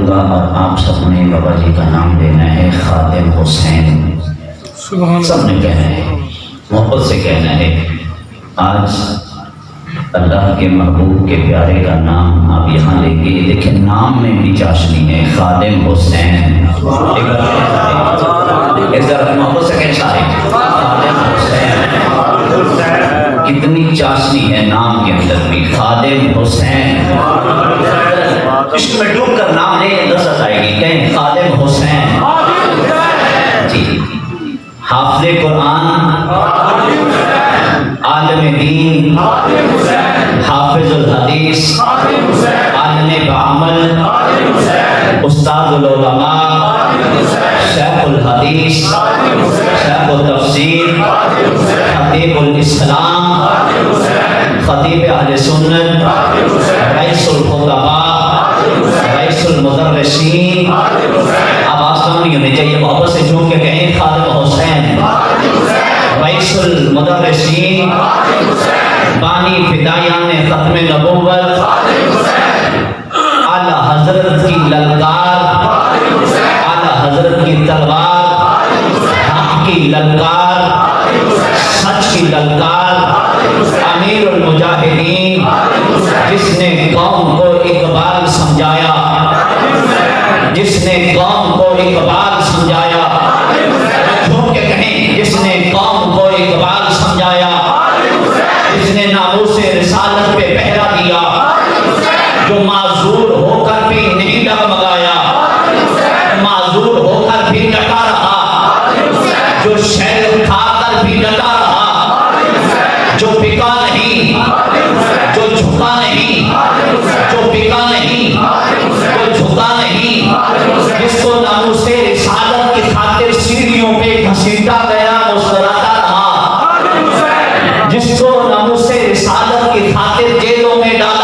گا اور آپ سب نے بابا جی کا نام لینا ہے، خادم حسین، سب نے کہنا ہے، محبت سے کہنا ہے۔ آج اللہ کے محبوب کے پیارے کا نام آپ یہاں لیں گے، لیکن نام میں بھی چاشنی ہے، خادم حسین۔ محبت سے کہنا ہے خادم حسین، کتنی چاشنی ہے نام کے اندر بھی، خادم حسین۔ عشق میں ڈوب کر نام لیں، لذت آئے گی، کہیں خادم حسین۔ جی، حافظ قرآن، عالم دین، حافظ الحدیث، عالم بعمل، استاد العلماء، شیخ الحدیث، شیخ التفسیر، خطیب الاسلام، خطیب اہل سنت، رئیس الخطباء، رئیس المدرسین۔ اب آسان نہیں ہونی چاہیے، محبت سے جھوم کے کہیں خادم حسین، رئیس المدرسین، بانی فدایان ختم نبوت، اعلیٰ حضرت کی للکار، اعلیٰ حضرت کی تلوار، حق کی للکار، سچ کی للکار، امیر المجاہدین، جس نے قوم کو اقبال سمجھایا، جس نے قوم کو اقبال سمجھایا، جھوم کے کہیں جس نے قوم کو اقبال سمجھایا، جس نے ناموس رسالت پہ پہرا دیا، جو معذور ہو کر بھی نہیں ڈگمگایا، معذور ہو کر بھی ڈٹا رہا، جو شہد کھا کر بھی ڈٹا رہا، جو بکا نہیں، جو جھکا نہیں، جو بکا نہیں، جو جھکا نہیں، جس کو ناموس رسالت کی خاطر سیڑھیوں پہ گھسیٹا گیا مسکراتا رہا، جس کو ناموس رسالت کی خاطر جیلوں میں ڈالا